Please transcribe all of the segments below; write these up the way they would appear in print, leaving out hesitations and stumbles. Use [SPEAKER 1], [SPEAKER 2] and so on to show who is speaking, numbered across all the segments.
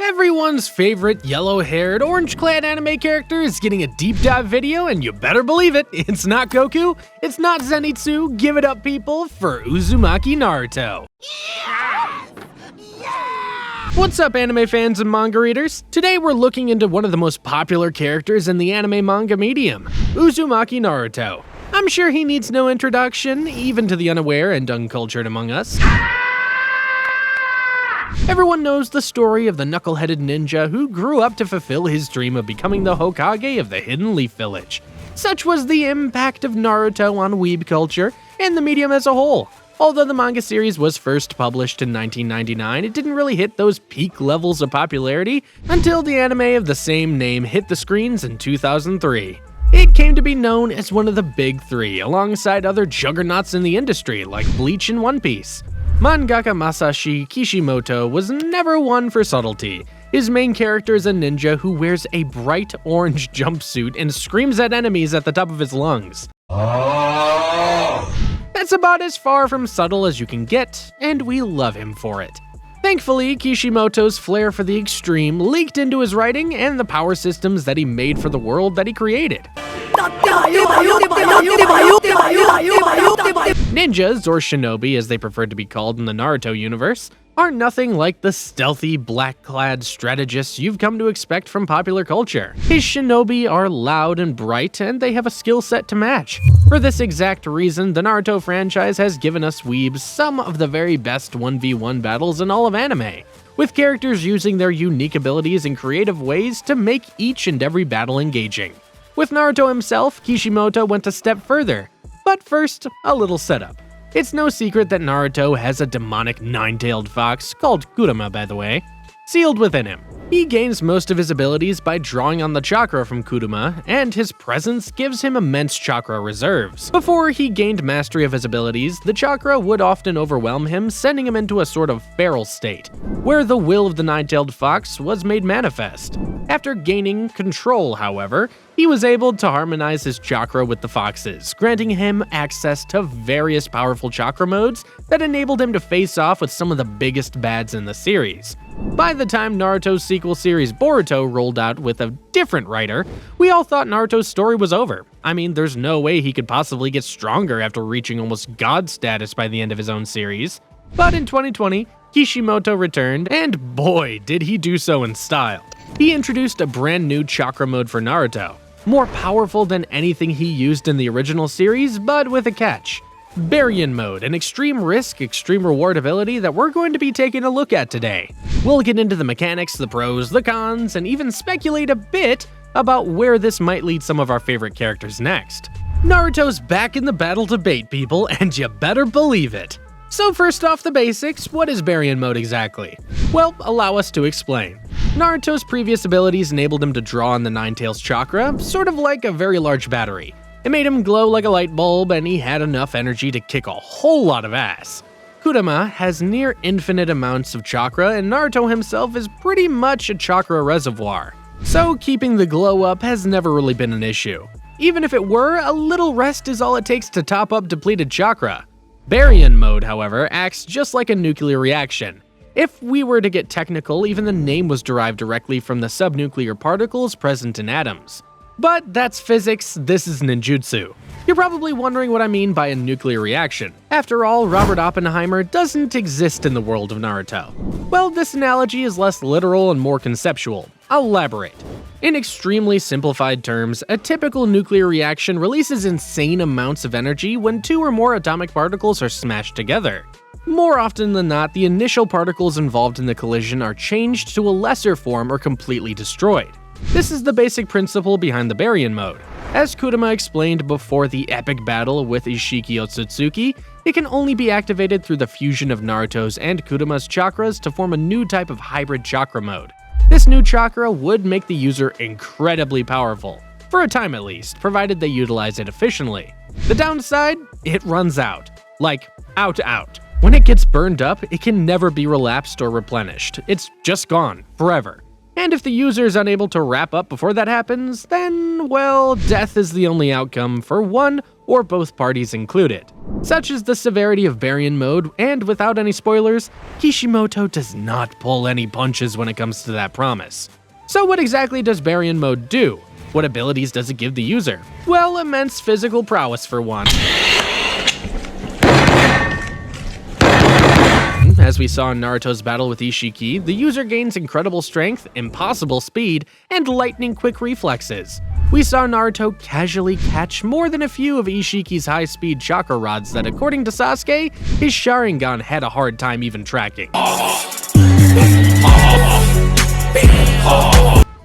[SPEAKER 1] Everyone's favorite yellow-haired, orange-clad anime character is getting a deep dive video, and you better believe it, it's not Goku, it's not Zenitsu. Give it up, people, for Uzumaki Naruto. What's up, anime fans and manga readers? Today we're looking into one of the most popular characters in the anime manga medium, Uzumaki Naruto. I'm sure he needs no introduction, even to the unaware and uncultured among us. Everyone knows the story of the knuckle-headed ninja who grew up to fulfill his dream of becoming the Hokage of the Hidden Leaf Village. Such was the impact of Naruto on weeb culture and the medium as a whole. Although the manga series was first published in 1999, it didn't really hit those peak levels of popularity until the anime of the same name hit the screens in 2003. It came to be known as one of the big three, alongside other juggernauts in the industry like Bleach and One Piece. Mangaka Masashi Kishimoto was never one for subtlety. His main character is a ninja who wears a bright orange jumpsuit and screams at enemies at the top of his lungs. That's about as far from subtle as you can get, and we love him for it. Thankfully, Kishimoto's flair for the extreme leaked into his writing and the power systems that he made for the world that he created. Ninjas, or shinobi as they prefer to be called in the Naruto universe, are nothing like the stealthy, black-clad strategists you've come to expect from popular culture. His shinobi are loud and bright, and they have a skill set to match. For this exact reason, the Naruto franchise has given us weebs some of the very best 1v1 battles in all of anime, with characters using their unique abilities in creative ways to make each and every battle engaging. With Naruto himself, Kishimoto went a step further. But first, a little setup. It's no secret that Naruto has a demonic nine-tailed fox, called Kurama by the way, sealed within him. He gains most of his abilities by drawing on the chakra from Kurama, and his presence gives him immense chakra reserves. Before he gained mastery of his abilities, the chakra would often overwhelm him, sending him into a sort of feral state, where the will of the nine-tailed fox was made manifest. After gaining control, however, he was able to harmonize his chakra with the fox's, granting him access to various powerful chakra modes that enabled him to face off with some of the biggest bads in the series. By the time Naruto's sequel series Boruto rolled out with a different writer, we all thought Naruto's story was over. I mean, there's no way he could possibly get stronger after reaching almost god status by the end of his own series. But in 2020, Kishimoto returned, and boy, did he do so in style. He introduced a brand new chakra mode for Naruto, more powerful than anything he used in the original series, but with a catch. Baryon Mode, an extreme risk, extreme reward ability that we're going to be taking a look at today. We'll get into the mechanics, the pros, the cons, and even speculate a bit about where this might lead some of our favorite characters next. Naruto's back in the battle debate, people, and you better believe it. So first off the basics, what is Baryon Mode exactly? Well, allow us to explain. Naruto's previous abilities enabled him to draw on the Nine-Tails chakra, sort of like a very large battery. It made him glow like a light bulb, and he had enough energy to kick a whole lot of ass. Kurama has near infinite amounts of chakra, and Naruto himself is pretty much a chakra reservoir. So keeping the glow up has never really been an issue. Even if it were, a little rest is all it takes to top up depleted chakra. Baryon Mode, however, acts just like a nuclear reaction. If we were to get technical, even the name was derived directly from the subnuclear particles present in atoms. But that's physics, this is ninjutsu. You're probably wondering what I mean by a nuclear reaction. After all, Robert Oppenheimer doesn't exist in the world of Naruto. Well, this analogy is less literal and more conceptual. I'll elaborate. In extremely simplified terms, a typical nuclear reaction releases insane amounts of energy when two or more atomic particles are smashed together. More often than not, the initial particles involved in the collision are changed to a lesser form or completely destroyed. This is the basic principle behind the Baryon Mode. As Kurama explained before the epic battle with Ishiki Otsutsuki, it can only be activated through the fusion of Naruto's and Kurama's chakras to form a new type of hybrid chakra mode. This new chakra would make the user incredibly powerful, for a time at least, provided they utilize it efficiently. The downside? It runs out. Like, out. When it gets burned up, it can never be relapsed or replenished. It's just gone, forever. And if the user is unable to wrap up before that happens, then then, well, death is the only outcome for one or both parties included. Such is the severity of Baryon mode, and without any spoilers, Kishimoto does not pull any punches when it comes to that promise. So what exactly does Baryon mode do? What abilities does it give the user? Well, immense physical prowess for one. As we saw in Naruto's battle with Ishiki, the user gains incredible strength, impossible speed, and lightning-quick reflexes. We saw Naruto casually catch more than a few of Ishiki's high-speed chakra rods that, according to Sasuke, his Sharingan had a hard time even tracking.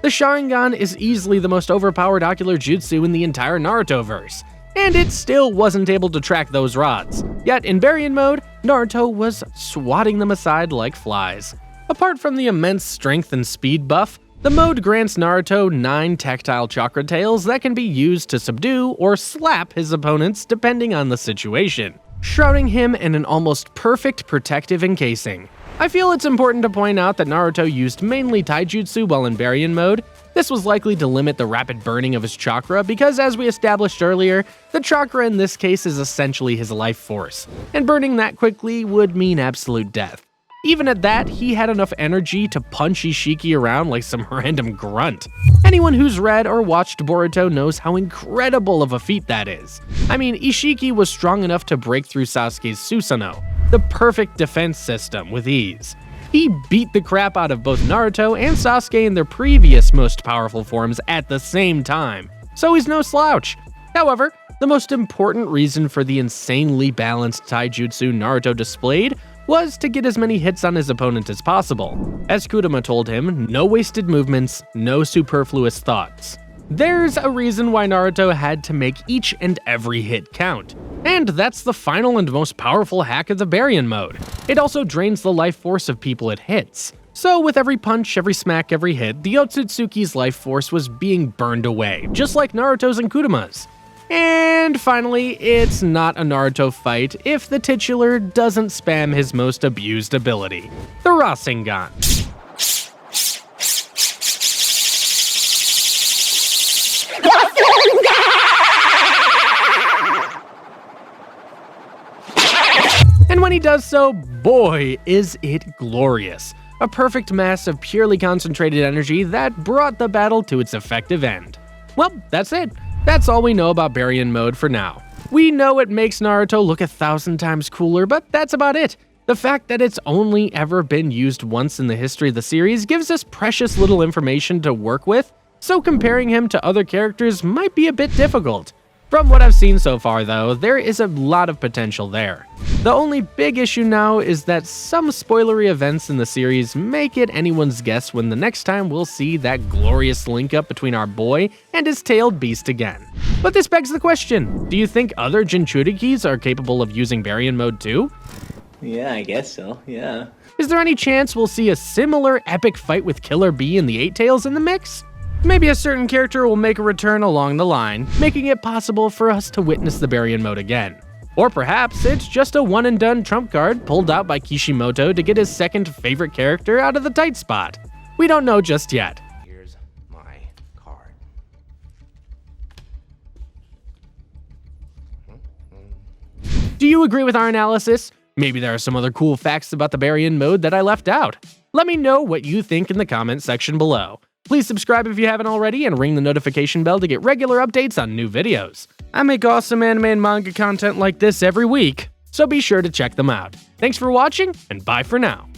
[SPEAKER 1] The Sharingan is easily the most overpowered ocular jutsu in the entire Naruto-verse, and it still wasn't able to track those rods. Yet in Baryon mode, Naruto was swatting them aside like flies. Apart from the immense strength and speed buff, the mode grants Naruto 9 tactile chakra tails that can be used to subdue or slap his opponents depending on the situation, shrouding him in an almost perfect protective encasing. I feel it's important to point out that Naruto used mainly taijutsu while in Baryon mode. This was likely to limit the rapid burning of his chakra because, as we established earlier, the chakra in this case is essentially his life force, and burning that quickly would mean absolute death. Even at that, he had enough energy to punch Ishiki around like some random grunt. Anyone who's read or watched Boruto knows how incredible of a feat that is. I mean, Ishiki was strong enough to break through Sasuke's Susanoo, the perfect defense system, with ease. He beat the crap out of both Naruto and Sasuke in their previous most powerful forms at the same time, so he's no slouch. However, the most important reason for the insanely balanced taijutsu Naruto displayed was to get as many hits on his opponent as possible. As Kurama told him, no wasted movements, no superfluous thoughts. There's a reason why Naruto had to make each and every hit count. And that's the final and most powerful hack of the Baryon mode. It also drains the life force of people it hits. So with every punch, every smack, every hit, the Otsutsuki's life force was being burned away, just like Naruto's and Kurama's. And finally, it's not a Naruto fight if the titular doesn't spam his most abused ability, the Rasengan. And when he does so, boy, is it glorious. A perfect mass of purely concentrated energy that brought the battle to its effective end. Well, that's it. That's all we know about Baryon mode for now. We know it makes Naruto look 1,000 times cooler, but that's about it. The fact that it's only ever been used once in the history of the series gives us precious little information to work with, so comparing him to other characters might be a bit difficult. From what I've seen so far though, there is a lot of potential there. The only big issue now is that some spoilery events in the series make it anyone's guess when the next time we'll see that glorious link-up between our boy and his tailed beast again. But this begs the question, do you think other Jinchurikis are capable of using Baryon mode too?
[SPEAKER 2] Yeah, I guess so, yeah.
[SPEAKER 1] Is there any chance we'll see a similar epic fight with Killer Bee and the Eight Tails in the mix? Maybe a certain character will make a return along the line, making it possible for us to witness the Baryon mode again. Or perhaps it's just a one-and-done trump card pulled out by Kishimoto to get his second favorite character out of the tight spot. We don't know just yet.
[SPEAKER 3] Here's my card.
[SPEAKER 1] Do you agree with our analysis? Maybe there are some other cool facts about the Baryon mode that I left out. Let me know what you think in the comment section below. Please subscribe if you haven't already and ring the notification bell to get regular updates on new videos. I make awesome anime and manga content like this every week, so be sure to check them out. Thanks for watching, and bye for now.